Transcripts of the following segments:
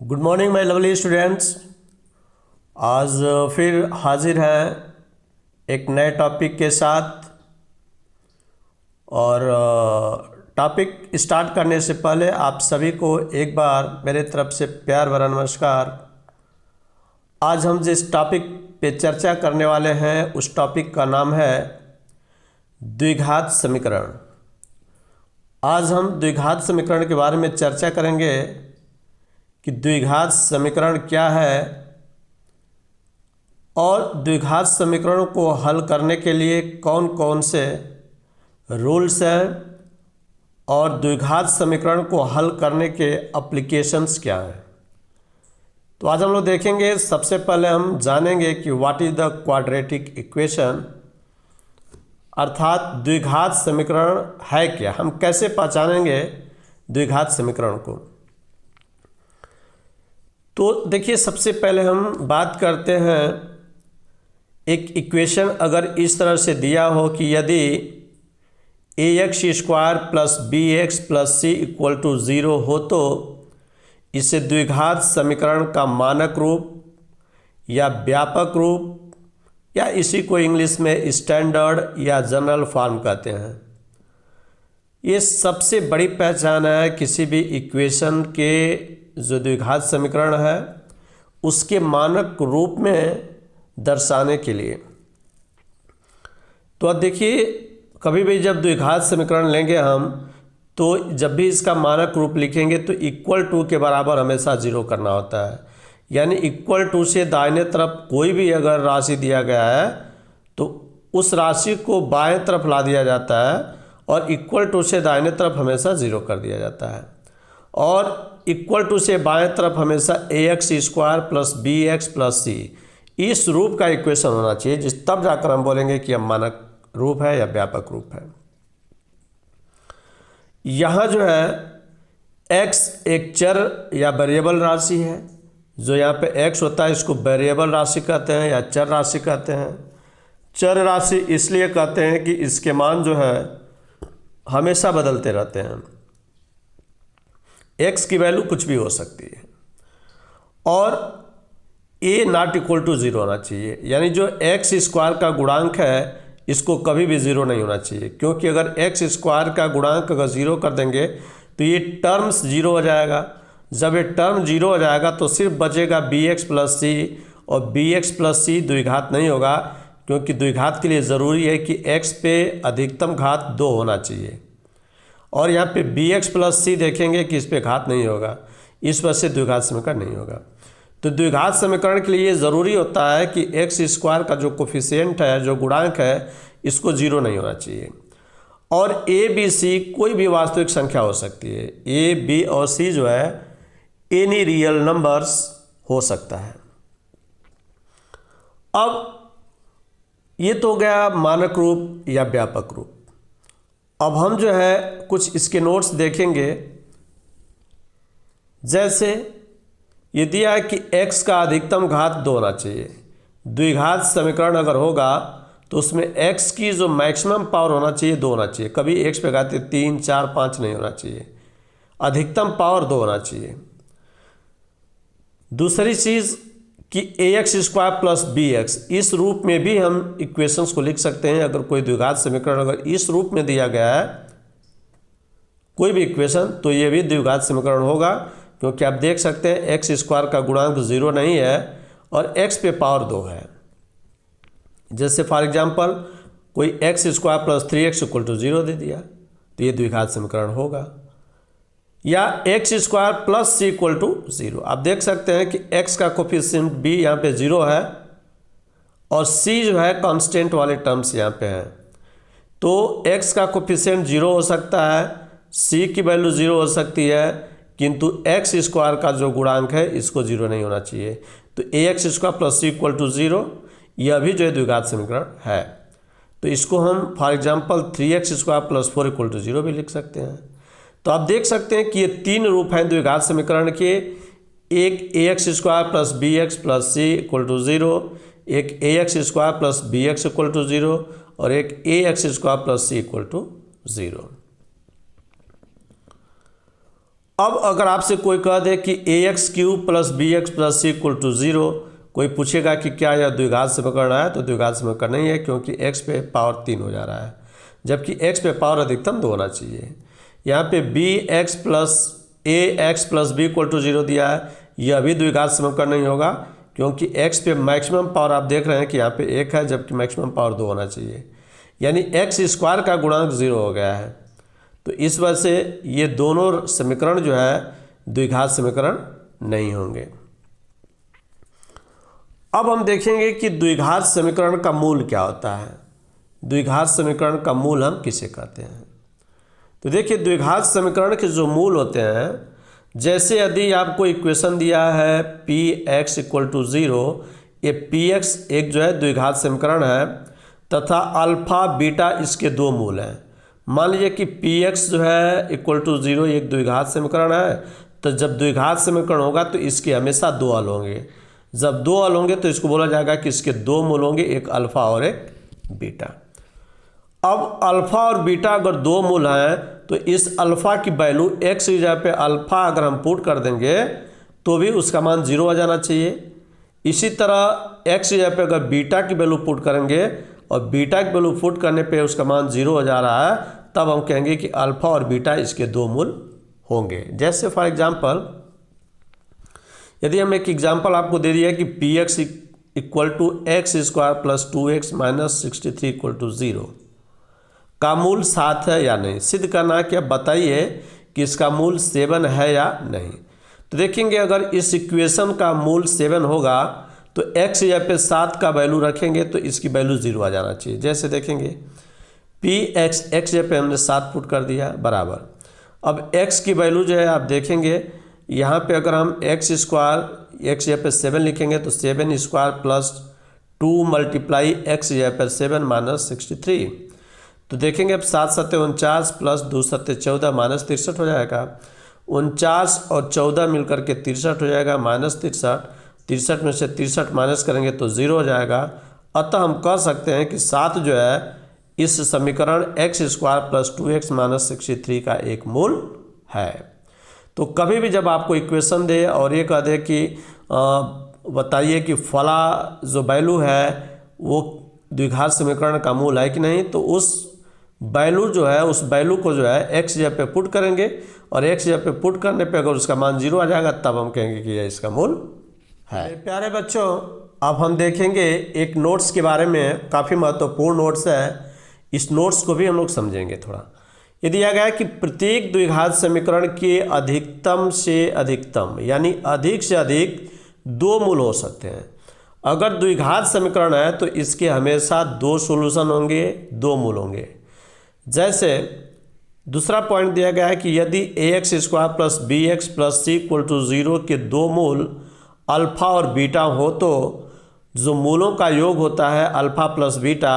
Good morning my lovely students. आज फिर हाजिर हैं एक नए टॉपिक के साथ। और टॉपिक स्टार्ट करने से पहले आप सभी को एक बार मेरे तरफ से प्यार भरा नमस्कार। आज हम जिस टॉपिक पे चर्चा करने वाले हैं उस टॉपिक का नाम है द्विघात समीकरण। आज हम द्विघात समीकरण के बारे में चर्चा करेंगे कि द्विघात समीकरण क्या है और द्विघात समीकरण को हल करने के लिए कौन कौन से रूल्स हैं और द्विघात समीकरण को हल करने के एप्लीकेशंस क्या हैं। तो आज हम लोग देखेंगे, सबसे पहले हम जानेंगे कि what is the quadratic equation, अर्थात द्विघात समीकरण है क्या, हम कैसे पहचानेंगे द्विघात समीकरण को। तो देखिए, सबसे पहले हम बात करते हैं, एक इक्वेशन अगर इस तरह से दिया हो कि यदि ax² plus bx plus c equal to 0 हो तो इसे द्विघात समीकरण का मानक रूप या व्यापक रूप या इसी को इंग्लिश में स्टैंडर्ड या जनरल फॉर्म कहते हैं। ये सबसे बड़ी पहचान है किसी भी इक्वेशन के, जो द्विघात समीकरण है उसके मानक रूप में दर्शाने के लिए। तो अब देखिए, कभी भी जब द्विघात समीकरण लेंगे हम तो जब भी इसका मानक रूप लिखेंगे तो इक्वल टू के बराबर हमेशा 0 करना होता है। यानी इक्वल टू से दाहिने तरफ कोई भी अगर राशि दिया गया है तो उस राशि को बाएं तरफ ला दिया जाता है और इक्वल टू से दाहिने तरफ हमेशा 0 कर दिया जाता है। और इक्वल टू से बाएं तरफ हमेशा ax² plus bx plus c इस रूप का इक्वेशन होना चाहिए, जिस तब जाकर हम बोलेंगे कि यह मानक रूप है या व्यापक रूप है। यहाँ जो है x एक चर या वेरिएबल राशि है, जो यहाँ पे x होता है इसको वेरिएबल राशि कहते हैं या चर राशि कहते हैं। चर राशि इसलिए कहते हैं कि इसके मान जो है हमेशा बदलते रहते हैं, x की वैल्यू कुछ भी हो सकती है। और a नॉट इक्वल टू 0 होना चाहिए, यानी जो x² का गुणांक है इसको कभी भी 0 नहीं होना चाहिए, क्योंकि अगर x² का गुणांक अगर 0 कर देंगे तो ये टर्म्स 0 हो जाएगा। जब ये टर्म 0 हो जाएगा तो सिर्फ बचेगा bx प्लस c, और bx प्लस c द्विघात नहीं होगा, क्योंकि द्विघात के लिए ज़रूरी है कि x पे अधिकतम घात 2 होना चाहिए। और यहाँ पे bx प्लस c देखेंगे कि इस पे घात नहीं होगा, इस वजह से द्विघात समीकरण नहीं होगा। तो द्विघात समीकरण के लिए ज़रूरी होता है कि x² का जो कोफिशिएंट है, जो गुणांक है, इसको 0 नहीं होना चाहिए। और a b c कोई भी वास्तविक संख्या हो सकती है, a b और c जो है एनी रियल नंबर्स हो सकता है। अब ये तो गया मानक रूप या व्यापक रूप। अब हम जो है कुछ इसके नोट्स देखेंगे। जैसे ये दिया है कि x का अधिकतम घात 2 होना चाहिए। द्विघात समीकरण अगर होगा तो उसमें x की जो मैक्सिमम पावर होना चाहिए 2 होना चाहिए, कभी x पे घात 3, 4, 5 नहीं होना चाहिए, अधिकतम पावर 2 होना चाहिए। दूसरी चीज़ कि ax² प्लस bx, इस रूप में भी हम इक्वेशंस को लिख सकते हैं। अगर कोई द्विघात समीकरण अगर इस रूप में दिया गया है कोई भी इक्वेशन, तो ये भी द्विघात समीकरण होगा, क्योंकि आप देख सकते हैं x² का गुणांक 0 नहीं है और x पे पावर 2 है। जैसे फॉर एग्जांपल कोई x² plus 3x equal to 0 दे दिया तो ये द्विघात समीकरण होगा। या x² plus c equal to 0, आप देख सकते हैं कि x का कोफिशिएंट b यहाँ पे 0 है और c जो है कांस्टेंट वाले टर्म्स यहाँ पे हैं, तो x का कोफिशिएंट 0 हो सकता है, c की वैल्यू 0 हो सकती है, किंतु x² का जो गुणांक है इसको 0 नहीं होना चाहिए। तो ax² plus c equal to 0 यह भी जो है द्विघात समीकरण है। तो इसको हम for example 3x² plus 4 equal to 0 भी लिख सकते हैं। तो आप देख सकते हैं कि ये 3 रूप हैं द्विघात समीकरण के, एक ax² plus bx plus c equal to 0, एक ax² plus bx equal to 0 और एक ax² plus c equal to 0। अब अगर आपसे कोई कह दे कि ax³ + bx + c = 0, कोई पूछेगा कि क्या यह द्विघात समीकरण है, तो द्विघात समीकरण नहीं है, क्योंकि x पे पावर 3 हो जा रहा है, जबकि x पे पावर अधिकतम 2 होना चाहिए। यहाँ पे bx + ax + b = 0 दिया है, यह भी द्विघात समीकरण नहीं होगा, क्योंकि x पे मैक्सिमम पावर आप देख रहे हैं कि यहाँ पे 1 है, जबकि मैक्सिमम पावर 2 होना चाहिए, यानी x² का गुणांक 0 हो गया है। तो इस वजह से ये दोनों समीकरण जो है द्विघात समीकरण नहीं होंगे। अब हम देखेंगे कि द्विघात समीकरण का मूल क्या होता है। द्विघात समीकरण का मूल हम किसे कहते हैं? तो देखिए, द्विघात समीकरण के जो मूल होते हैं, जैसे यदि आपको इक्वेशन दिया है px = 0, ये px एक जो है द्विघात समीकरण है तथा अल्फा बीटा इसके दो मूल हैं। मान लीजिए कि px जो है = 0 एक द्विघात समीकरण है, तो जब द्विघात समीकरण होगा तो इसके हमेशा दो हल होंगे। जब दो हल होंगे तो इसको बोला जाएगा कि इसके दो मूल होंगे, एक अल्फा और एक बीटा। अब अल्फा और बीटा अगर दो मूल हैं तो इस अल्फा की वैल्यू x की जगह पे अल्फा अगर हम पुट कर देंगे तो भी उसका मान 0 आ जाना चाहिए। इसी तरह x की जगह पे अगर बीटा की वैल्यू पुट करेंगे और बीटा की वैल्यू पुट करने पे उसका मान 0 हो जा रहा है, तब हम कहेंगे कि अल्फा और बीटा इसके दो मूल होंगे। जैसे फॉर एग्जांपल, यदि हम एक एग्जांपल आपको दे दिया कि px = x² + 2x - 63 = 0 का मूल 7 है या नहीं, सिद्ध करना है कि अब बताइए कि इसका मूल 7 है या नहीं। तो देखेंगे, अगर इस इक्वेशन का मूल 7 होगा तो x या पे 7 का वैल्यू रखेंगे तो इसकी वैल्यू 0 आ जाना चाहिए। जैसे देखेंगे px x या पे हमने 7 पुट कर दिया बराबर, अब x की वैल्यू जो है आप देखेंगे यहाँ पे अगर हम x² x या पे 7 लिखेंगे तो 7² + 2 × x या पे 7 - 63, तो देखेंगे अब 7 × 7 = 49 + 2 × 7 = 14 - 63 हो जाएगा। 49 और 14 मिलकर के 63 हो जाएगा, -63। 63 में से 63 माइनस करेंगे तो 0 हो जाएगा। अतः हम कह सकते हैं कि 7 जो है इस समीकरण x² + 2x - 63 का एक मूल है। तो कभी भी जब आपको इक्वेशन दे और ये कह दे कि बताइए कि फला जो वैल्यू है वो द्विघात समीकरण का मूल है कि नहीं, तो उस वैल्यू जो है उस वैल्यू को जो है x जगह पे पुट करेंगे और x जगह पे पुट करने पे अगर उसका मान 0 आ जाएगा तब हम कहेंगे कि यह इसका मूल है। प्यारे बच्चों, अब हम देखेंगे एक नोट्स के बारे में, काफ़ी महत्वपूर्ण नोट्स है, इस नोट्स को भी हम लोग समझेंगे थोड़ा। ये दिया गया है कि प्रत्येक द्विघात समीकरण के अधिकतम से अधिकतम यानी अधिक से अधिक 2 मूल हो सकते हैं। अगर द्विघात समीकरण है तो इसके हमेशा 2 सॉल्यूशन होंगे, 2 मूल होंगे। जैसे दूसरा पॉइंट दिया गया है कि यदि ax² + bx + c = 0 के 2 मूल अल्फा और बीटा हो तो जो मूलों का योग होता है अल्फा प्लस बीटा,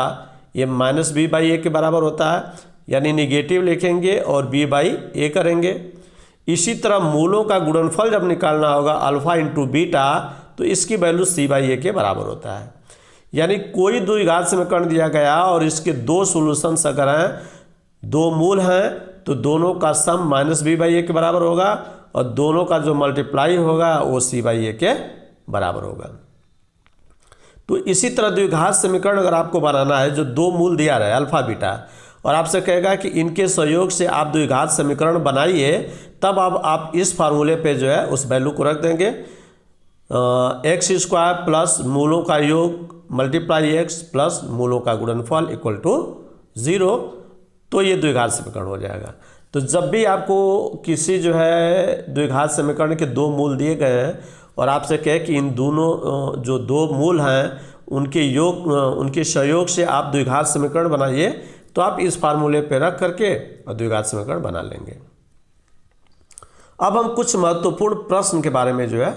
ये -b/a के बराबर होता है, यानी निगेटिव लिखेंगे और b/a करेंगे। इसी तरह मूलों का गुणनफल जब निकालना होगा अल्फा × बीटा, तो इसकी वैल्यू c/a के बराबर होता है। यानी कोई द्विघात समीकरण दिया गया और इसके 2 सॉल्यूशंस अगर हैं, 2 मूल हैं, तो दोनों का सम -b/a के बराबर होगा और दोनों का जो मल्टीप्लाई होगा वो c/a के बराबर होगा। तो इसी तरह द्विघात समीकरण अगर आपको बनाना है जो 2 मूल दिया रहा है अल्फा बीटा, और आपसे कहेगा कि इनके सहयोग से आप द्विघात समीकरण बनाइए, तब अब आप इस फार्मूले पे जो है उस वैल्यू को रख देंगे x² प्लस मूलों का योग × x प्लस मूलों का गुणनफल = 0, तो ये द्विघात समीकरण हो जाएगा। तो जब भी आपको किसी जो है द्विघात समीकरण के 2 मूल दिए गए हैं और आपसे कहे कि इन दोनों जो 2 मूल हैं उनके सहयोग से आप द्विघात समीकरण बनाइए, तो आप इस फार्मूले पे रख करके और द्विघात समीकरण बना लेंगे। अब हम कुछ महत्वपूर्ण प्रश्न के बारे में जो है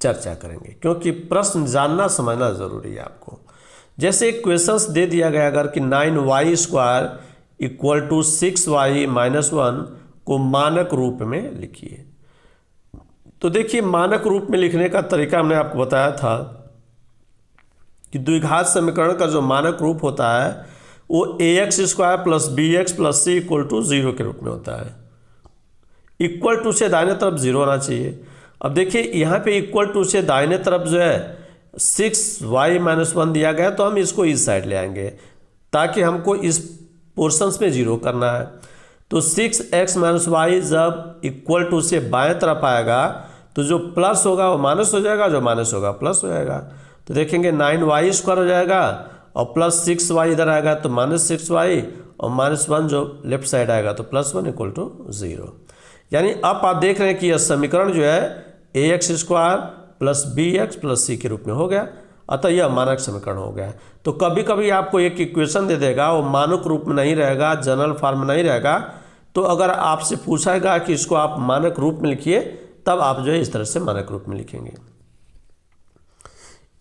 चर्चा करेंगे, क्योंकि प्रश्न जानना समझना जरूरी है आपको। जैसे एक क्वेश्चंस दे दिया गया अगर कि 9y² = 6y - 1 को मानक रूप में लिखिए। तो देखिए, मानक रूप में लिखने का तरीका हमने आपको बताया था कि द्विघात समीकरण का जो मानक रूप होता है वो ax² + bx + c = 0 के रूप में होता है। इक्वल टू से दाहिने तरफ 0 होना चाहिए। अब देखिए यहाँ पे इक्वल टू से दाहिने तरफ जो है 6y-1 दिया गया, तो हम इसको इस साइड ले आएंगे ताकि हमको इस पोर्शंस में 0 करना है। तो 6x-y जब इक्वल टू से बाएं तरफ आएगा तो जो प्लस होगा वो माइनस हो जाएगा, जो माइनस होगा प्लस हो जाएगा। तो देखेंगे 9y² हो जाएगा और प्लस 6y इधर आएगा तो -6y और -1 जो लेफ्ट साइड आएगा तो +1 = 0। यानी अब आप देख रहे हैं कि यह समीकरण जो है ax² + bx + c के रूप में हो गया, अतः यह मानक समीकरण हो गया। तो कभी कभी आपको एक इक्वेशन दे देगा, वो मानक रूप में नहीं रहेगा, जनरल फॉर्म में नहीं रहेगा, तो अगर आपसे पूछाएगा कि इसको आप मानक रूप में लिखिए, तब आप जो है इस तरह से मानक रूप में लिखेंगे।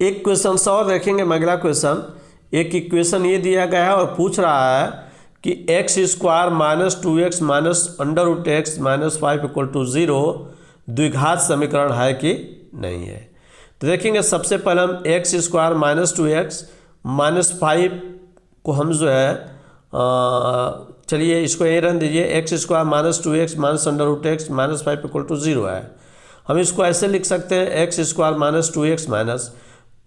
एक क्वेश्चन और देखेंगे, अगला क्वेश्चन। एक इक्वेशन ये दिया गया है और पूछ रहा है कि x² - 2x - √x - 5 = 0 द्विघात समीकरण है कि नहीं है। तो देखेंगे सबसे पहले हम x² - 2x - 5 को हम जो है चलिए इसको यही रहने दीजिए, x² - 2x - √x - 5 = 0 है। हम इसको ऐसे लिख सकते हैं x² - 2x माइनस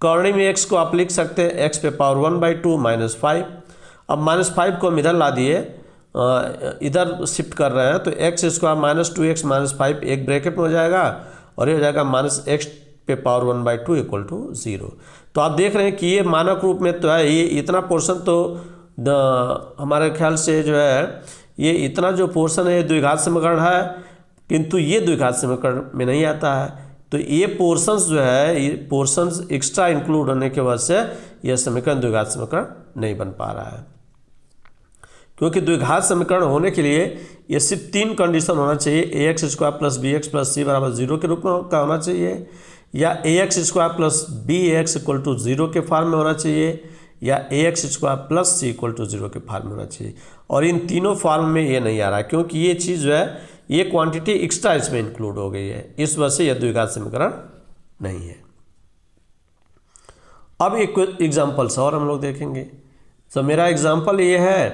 कर्णी में x को आप लिख सकते हैं x⁴1/2 -5। अब -5 को हम इधर ला दिए, इधर शिफ्ट कर रहे हैं, तो x² - 2x - 5 एक ब्रैकेट में हो जाएगा और ये हो जाएगा -x⁴1/2 = 0। तो आप देख रहे हैं कि ये मानक रूप में तो है, ये इतना पोर्शन तो हमारे ख्याल से जो है ये इतना जो पोर्शन है ये द्विघात समीकरण है, किंतु ये द्विघात समीकरण में नहीं आता है। तो ये पोर्शंस जो है, ये पोर्शंस एक्स्ट्रा इंक्लूड होने की वजह से यह समीकरण द्विघात समीकरण नहीं बन पा रहा है। क्योंकि द्विघात समीकरण होने के लिए ये सिर्फ 3 कंडीशन होना चाहिए, ax² + bx + c = 0 के रूप में का होना चाहिए, या ax² + bx = 0 के फॉर्म में होना चाहिए, या ax² + c = 0 के फॉर्म में होना चाहिए। और इन तीनों फॉर्म में ये नहीं आ रहा है, क्योंकि ये चीज़ जो है ये क्वांटिटी एक्स्ट्रा इसमें इंक्लूड हो गई है, इस वजह से यह द्विघात समीकरण नहीं है। अब एक एग्जाम्पल्स और हम लोग देखेंगे। तो मेरा एग्जाम्पल ये है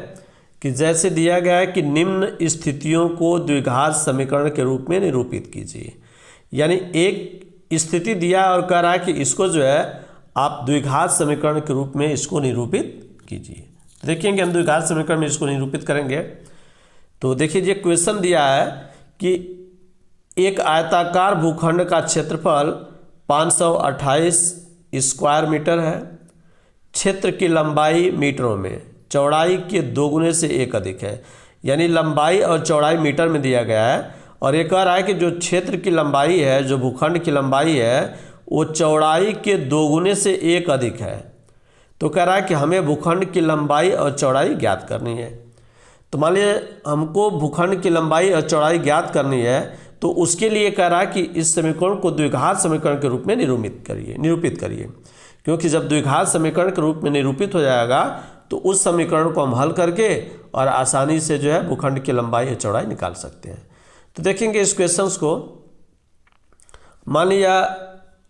कि जैसे दिया गया है कि निम्न स्थितियों को द्विघात समीकरण के रूप में निरूपित कीजिए। यानी एक स्थिति दिया और कह रहा है कि इसको जो है आप द्विघात समीकरण के रूप में इसको निरूपित कीजिए। तो देखेंगे हम द्विघात समीकरण में इसको निरूपित करेंगे। तो देखिए ये क्वेश्चन दिया है कि एक आयताकार भूखंड का क्षेत्रफल 528 स्क्वायर मीटर है, क्षेत्र की लंबाई मीटरों में, चौड़ाई के 2 गुने से 1 अधिक है। यानी लंबाई और चौड़ाई मीटर में दिया गया है और ये कह रहा है कि जो क्षेत्र की लंबाई है, जो भूखंड की लंबाई है, वो चौड़ाई के 2 गुने से 1 अधिक है। तो कह रहा है कि हमें भूखंड की लंबाई और चौड़ाई ज्ञात करनी है। तो मान लीजिए हमको भूखंड की लंबाई और चौड़ाई ज्ञात करनी है, तो उसके लिए कह रहा है कि इस समीकरण को द्विघात समीकरण के रूप में निरूपित करिए। क्योंकि जब द्विघात समीकरण के रूप में निरूपित हो जाएगा तो उस समीकरण को हम हल करके और आसानी से जो है भूखंड की लंबाई और चौड़ाई निकाल सकते हैं। तो देखेंगे इस क्वेश्चंस को। मान लिया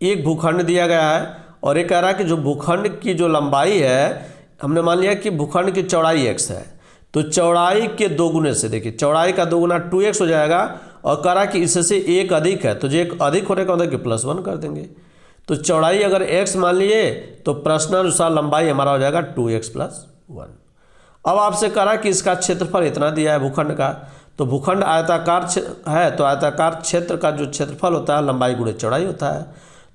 एक भूखंड दिया गया है और ये कह रहा है कि जो भूखंड की जो लंबाई है, हमने मान लिया कि भूखंड की चौड़ाई x है, तो चौड़ाई के 2 गुने से, देखिए चौड़ाई का 2 गुना 2x हो जाएगा और कह रहा कि इससे 1 अधिक है, तो जो 1 अधिक होने का मतलब कि +1 कर देंगे। तो चौड़ाई अगर x मान लिए तो प्रश्नानुसार लंबाई हमारा हो जाएगा 2x + 1। अब आपसे कह रहा कि इसका क्षेत्रफल इतना दिया है भूखंड का, तो भूखंड आयताकार है, तो आयताकार क्षेत्र का जो क्षेत्रफल होता है लंबाई गुणे चौड़ाई होता है।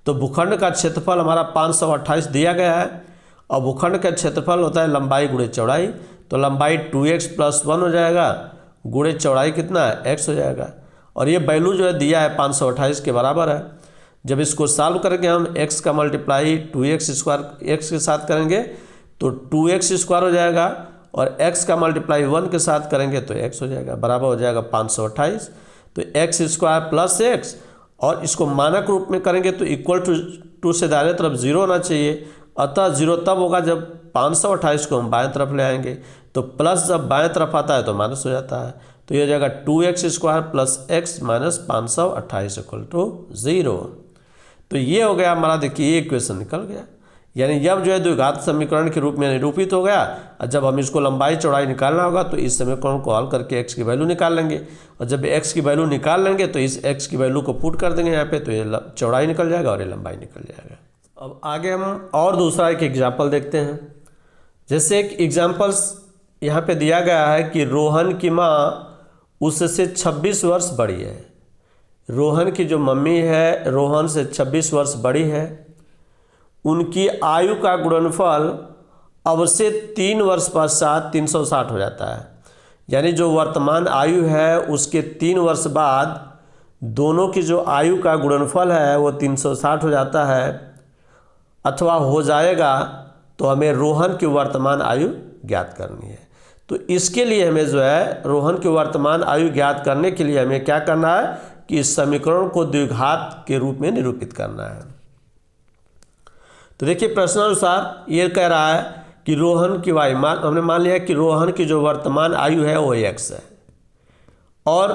तो भूखंड का क्षेत्रफल हमारा 528 दिया गया है और भूखंड का क्षेत्रफल होता है लंबाई गुणे चौड़ाई, तो लंबाई 2x + 1 हो जाएगा, गुणे चौड़ाई कितना है x हो जाएगा। और ये वैल्यू जो है दिया है 528 के बराबर है। जब इसको सॉल्व करके हम x का मल्टीप्लाई 2x² x के साथ करेंगे तो 2x² हो जाएगा और x का मल्टीप्लाई 1 के साथ करेंगे तो x हो जाएगा, बराबर हो जाएगा 528। तो x² + x, और इसको मानक रूप में करेंगे तो इक्वल टू से दाहिने तरफ 0 होना चाहिए, अतः 0 तब होगा जब 528 को हम बाएं तरफ ले आएंगे, तो प्लस जब बाएं तरफ आता है तो माइनस हो जाता है। तो ये हो जाएगा 2x² + x - 528 = 0। तो ये हो गया हमारा, देखिए ये इक्वेशन निकल गया। यानी जब जो है द्विघात समीकरण के रूप में निरूपित हो गया, और जब हम इसको लंबाई चौड़ाई निकालना होगा तो इस समीकरण को हल करके x की वैल्यू निकाल लेंगे, और जब x की वैल्यू निकाल लेंगे तो इस x की वैल्यू को पुट कर देंगे यहाँ पे, तो ये चौड़ाई निकल जाएगा और ये लंबाई निकल जाएगा। अब आगे हम और दूसरा एक एग्जाम्पल देखते हैं। जैसे एक एग्जाम्पल्स यहाँ पे दिया गया है कि रोहन की माँ उससे 26 वर्ष बड़ी है। रोहन की जो मम्मी है रोहन से 26 वर्ष बड़ी है। उनकी आयु का गुणनफल अब से 3 वर्ष पश्चात 360 हो जाता है। यानी जो वर्तमान आयु है उसके 3 वर्ष बाद दोनों की जो आयु का गुणनफल है वो 360 हो जाता है अथवा हो जाएगा। तो हमें रोहन की वर्तमान आयु ज्ञात करनी है। तो इसके लिए हमें जो है रोहन की वर्तमान आयु ज्ञात करने के लिए हमें क्या करना है कि इस समीकरण को द्विघात के रूप में निरूपित करना है। तो देखिए प्रश्नानुसार ये कह रहा है कि रोहन की आयु, हमने मान लिया कि रोहन की जो वर्तमान आयु है वो x है, और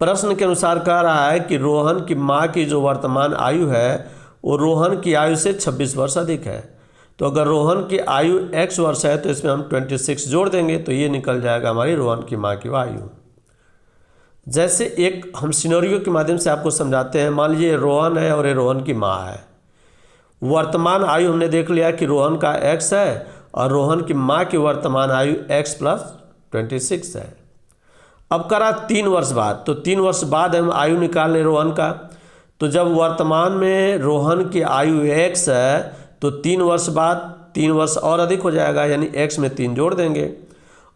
प्रश्न के अनुसार कह रहा है कि रोहन की माँ की जो वर्तमान आयु है वो रोहन की आयु से 26 वर्ष अधिक है। तो अगर रोहन की आयु x वर्ष है तो इसमें हम 26 जोड़ देंगे, तो ये निकल जाएगा हमारी रोहन की माँ की आयु। जैसे एक हम सिनेरियो के माध्यम से आपको समझाते हैं। मान लीजिए रोहन है और ये रोहन की माँ है। वर्तमान आयु हमने देख लिया कि रोहन का x है और रोहन की माँ की वर्तमान आयु x + 26 है। अब करा 3 वर्ष बाद, तो 3 वर्ष बाद हम आयु निकाल लें रोहन का। तो जब वर्तमान में रोहन की आयु x है तो 3 वर्ष बाद 3 वर्ष और अधिक हो जाएगा, यानी x में 3 जोड़ देंगे।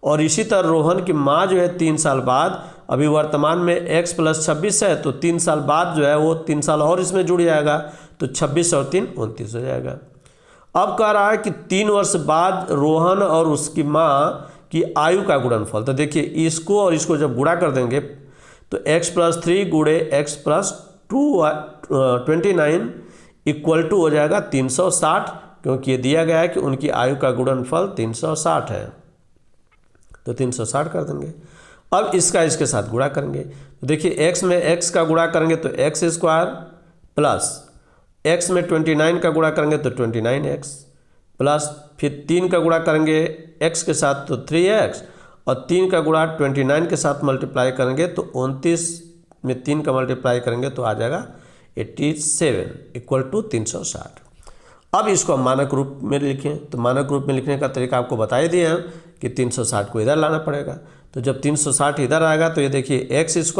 और इसी तरह रोहन की माँ जो है 3 साल बाद, अभी वर्तमान में x + 26 है तो 3 साल बाद जो है वो 3 साल और इसमें जुड़ जाएगा, तो 26 और 3 29 हो जाएगा। अब कह रहा है कि 3 वर्ष बाद रोहन और उसकी माँ की आयु का गुणनफल। तो देखिए इसको और इसको जब गुणा कर देंगे तो x + 3 गुणे x + 29 = हो जाएगा 360, क्योंकि ये दिया गया है कि उनकी आयु का गुणनफल 360 है, तो 360 कर देंगे। अब इसका इसके साथ गुणा करेंगे, तो देखिए x में x का गुणा करेंगे तो x² प्लस x में 29 का गुणा करेंगे तो 29x प्लस फिर 3 का गुणा करेंगे x के साथ तो 3x, और 3 का गुणा 29 के साथ मल्टीप्लाई करेंगे तो 29 में 3 का मल्टीप्लाई करेंगे तो आ जाएगा 87 = 360। अब इसको हम मानक रूप में लिखें, तो मानक रूप में लिखने का तरीका आपको बता ही दिए हैं कि 360 को इधर लाना पड़ेगा। तो जब 360 इधर आएगा तो ये देखिए x²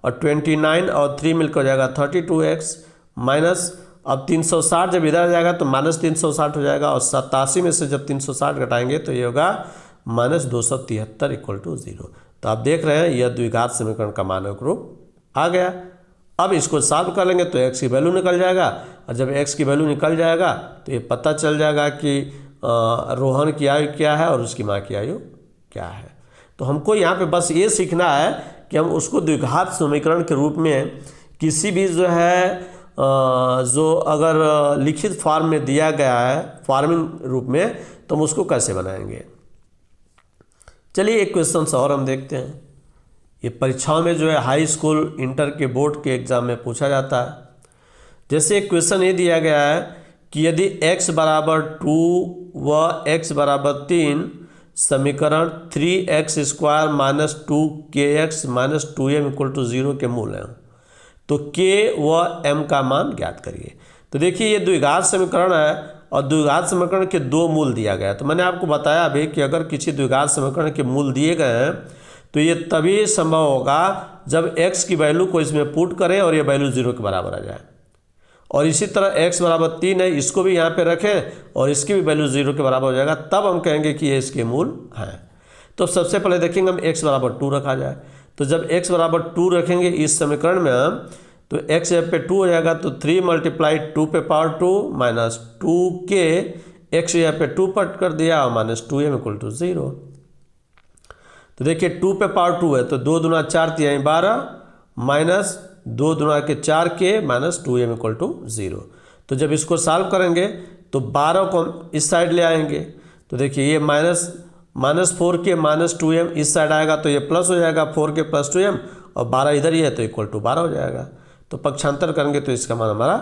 और 29 और 3 मिलकर हो जाएगा 32x माइनस, अब 360 जब इधर आ जाएगा तो -360 हो जाएगा, और 87 में से जब 360 घटाएंगे तो ये होगा -273 = 0। तो आप देख रहे हैं यह द्विघात समीकरण का मानक रूप आ गया। अब इसको सॉल्व कर लेंगे तो x की वैल्यू निकल जाएगा, और जब x की वैल्यू निकल जाएगा तो ये पता चल जाएगा कि रोहन की आयु क्या है और उसकी माँ की आयु क्या है। तो हमको यहाँ पे बस ये सीखना है कि हम उसको द्विघात समीकरण के रूप में किसी भी जो है जो अगर लिखित फॉर्म में दिया गया है फॉर्मिंग रूप में, तो हम उसको कैसे बनाएंगे। चलिए एक क्वेश्चन और हम देखते हैं। ये परीक्षाओं में जो है हाई स्कूल इंटर के बोर्ड के एग्ज़ाम में पूछा जाता है। जैसे एक क्वेश्चन ये दिया गया है कि यदि x = 2 व x = 3 समीकरण 3x² - 2kx - 2m = 0 के मूल हैं, तो k व m का मान ज्ञात करिए। तो देखिए ये द्विघात समीकरण है और द्विघात समीकरण के 2 मूल दिया गया है। तो मैंने आपको बताया अभी कि अगर किसी द्विघात समीकरण के मूल दिए गए हैं तो ये तभी संभव होगा जब x की वैल्यू को इसमें पुट करें और ये वैल्यू 0 के बराबर आ जाए। और इसी तरह x = 3 है, इसको भी यहाँ पे रखें और इसकी भी वैल्यू 0 के बराबर हो जाएगा, तब हम कहेंगे कि ये इसके मूल हैं। तो सबसे पहले देखेंगे हम x = 2 रखा जाए। तो जब x = 2 रखेंगे इस समीकरण में हम, तो x यहाँ पे 2 हो जाएगा, तो 3 × 2 ⁻² - 2k, x यहाँ पे 2 पट कर दिया और -2m = 0। तो देखिए 2 ⁻² है तो 2 दूना 4 × 12 माइनस 2 दूना के 4k -2m = 0। तो जब इसको सॉल्व करेंगे तो 12 को हम इस साइड ले आएंगे, तो देखिए ये -4k -2m इस साइड आएगा तो ये प्लस हो जाएगा 4k + 2m, और 12 इधर ही है तो = 12 हो जाएगा। तो पक्षांतर करेंगे तो इसका मान हमारा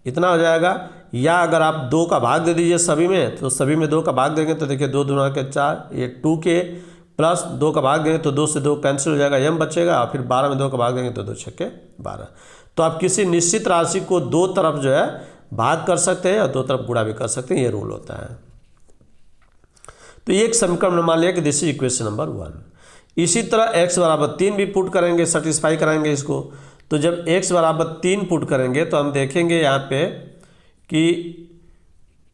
इतना हो जाएगा। या अगर आप 2 का भाग दे दीजिए सभी में, तो सभी में 2 का भाग देंगे तो देखिए 2 दूना के 4, ये 2k प्लस 2 का भाग देंगे तो 2 से 2 कैंसिल हो जाएगा, m बचेगा। और फिर 12 में 2 का भाग देंगे तो 2 छक्के 12। तो आप किसी निश्चित राशि को 2 तरफ जो है भाग कर सकते हैं और 2 तरफ गुणा भी कर सकते हैं, ये रूल होता है। तो ये एक समीकरण मान लिया कि दिस इज इक्वेशन नंबर 1। इसी तरह x बराबर 3 भी पुट करेंगे, सेटिस्फाई कराएंगे इसको। तो जब x बराबर 3 पुट करेंगे तो हम देखेंगे यहाँ पे कि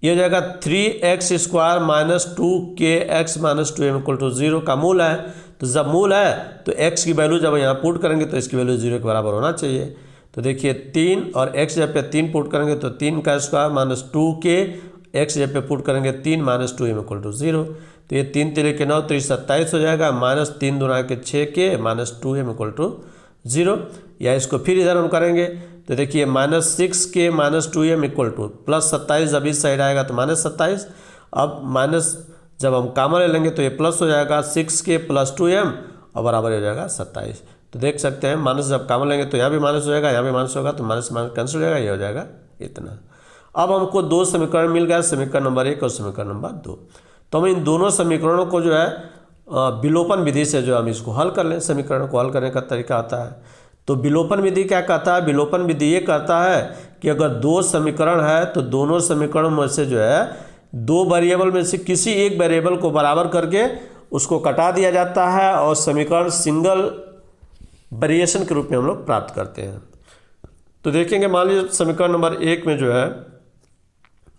ये हो जाएगा 3x square minus 2kx minus 2m equal to 0 का मूल है। तो जब मूल है तो x की वैल्यू जब यहाँ पुट करेंगे तो इसकी वैल्यू 0 के बराबर होना चाहिए। तो देखिए 3 और x जब पे 3 पुट करेंगे तो 3 का स्क्वायर माइनस 2k, x जब पे पुट करेंगे 3 माइनस 2m इक्वल टू 0। तो ये 3 3 के 9 3 27 हो जाएगा, माइनस 3 दूना के 6k minus 2m equal to 0। या इसको फिर इधर हम करेंगे तो देखिए minus 6k minus 2m equal two plus 27, जब इस साइड आएगा तो माइनस 27। अब माइनस जब हम कॉमन ले लेंगे तो ये प्लस हो जाएगा 6k प्लस 2m और बराबर हो जाएगा 27। तो देख सकते हैं माइनस जब कॉमन लेंगे तो यहाँ भी माइनस हो जाएगा, यहाँ भी माइनस होगा, तो माइनस माइनस कैंसिल हो जाएगा, ये हो जाएगा इतना। अब हमको 2 समीकरण मिल गया, समीकरण नंबर 1 और समीकरण नंबर 2। तो हम इन दोनों समीकरणों को जो है विलोपन विधि से जो हम इसको हल कर लें। समीकरण को हल करने का तरीका आता है। तो विलोपन विधि क्या कहता है? विलोपन विधि ये कहता है कि अगर 2 समीकरण है तो दोनों समीकरणों में से जो है 2 वेरिएबल में से किसी एक वेरिएबल को बराबर करके उसको कटा दिया जाता है और समीकरण सिंगल वेरिएशन के रूप में हम लोग प्राप्त करते हैं। तो देखेंगे मान लीजिए समीकरण नंबर 1 में जो है,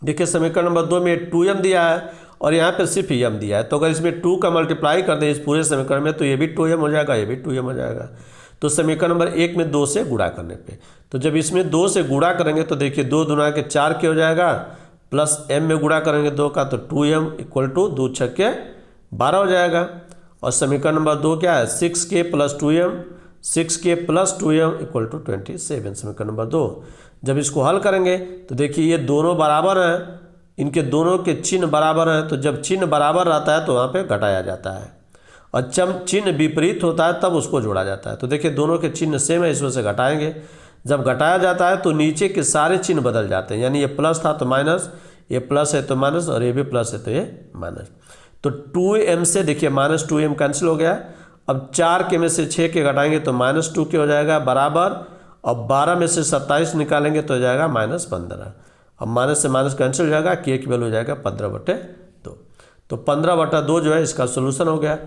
देखिए समीकरण नंबर 2 में 2m दिया है और यहाँ पे सिर्फ m दिया है। तो अगर इसमें 2 का मल्टीप्लाई कर दें इस पूरे समीकरण में तो ये भी 2m हो जाएगा, ये भी 2m हो जाएगा। तो समीकरण नंबर 1 में 2 से गुणा करने पे, तो जब इसमें 2 से गुणा करेंगे तो देखिए 2 दूना के 4 के हो जाएगा, प्लस m में गुणा करेंगे 2 का तो 2m इक्वल टू 2 छक्के 12 हो जाएगा। और समीकरण नंबर 2 क्या है? 6k plus 2m, 6k plus 2m equal to 27। समीकरण नंबर 2 जब इसको हल करेंगे तो देखिए ये दोनों बराबर हैं, इनके दोनों के चिन्ह बराबर हैं। तो जब चिन्ह बराबर रहता है तो वहाँ पे घटाया जाता है और जब चिन्ह विपरीत होता है तब उसको जोड़ा जाता है। तो देखिए दोनों के चिन्ह सेम है, इस वजह से घटाएंगे। जब घटाया जाता है तो नीचे के सारे चिन्ह बदल जाते हैं, यानी ये प्लस था तो माइनस, ये प्लस है तो माइनस और ये भी प्लस है तो ये माइनस। तो 2m से देखिए माइनस 2m कैंसिल हो गया। अब 4k में से 6k घटाएंगे तो माइनस 2k हो जाएगा बराबर। अब 12 में से 27 निकालेंगे तो हो जाएगा माइनस 15। अब माइनस से माइनस कैंसिल हो जाएगा, k की वैल्यू हो जाएगा 15/2। तो 15/2 जो है इसका सोल्यूशन हो गया।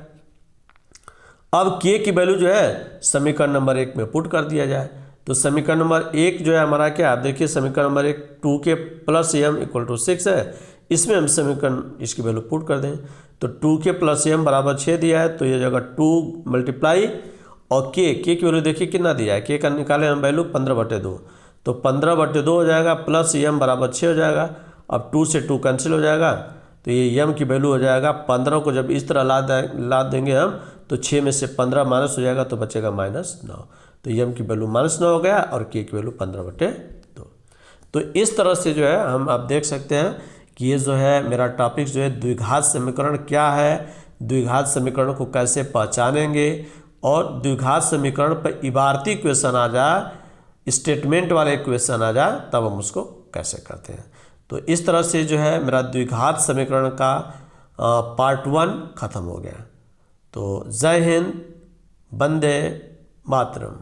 अब k की वैल्यू जो है समीकरण नंबर 1 में पुट कर दिया जाए। तो समीकरण नंबर 1 जो है हमारा क्या, आप देखिए समीकरण number 1 2k plus m equal to 6 है। इसमें हम समीकरण इसकी वैल्यू पुट कर दें तो 2k प्लस m बराबर 6 दिया है, तो ये जगह 2 मल्टीप्लाई और k की वैल्यू देखिए कितना दिया है, k का निकाले हम वैल्यू 15/2। तो 15/2 हो जाएगा प्लस m बराबर 6 हो जाएगा। अब 2 से 2 कैंसिल हो जाएगा तो ये m की वैल्यू हो जाएगा 15 को जब इस तरह लाद देंगे हम तो 6 में से 15 माइनस हो जाएगा तो बचेगा -9। तो m की वैल्यू -9 हो गया और k की वैल्यू 15/2। तो इस तरह से जो है हम आप देख सकते हैं कि ये जो है मेरा टॉपिक जो है द्विघात समीकरण क्या है, द्विघात समीकरण को कैसे पहचानेंगे और द्विघात समीकरण पर इबारती इक्वेशन आ जाए, स्टेटमेंट वाले इक्वेशन आ जाए तब हम उसको कैसे करते हैं। तो इस तरह से जो है मेरा द्विघात समीकरण का पार्ट 1 खत्म हो गया। तो जय हिंद, वंदे मातरम।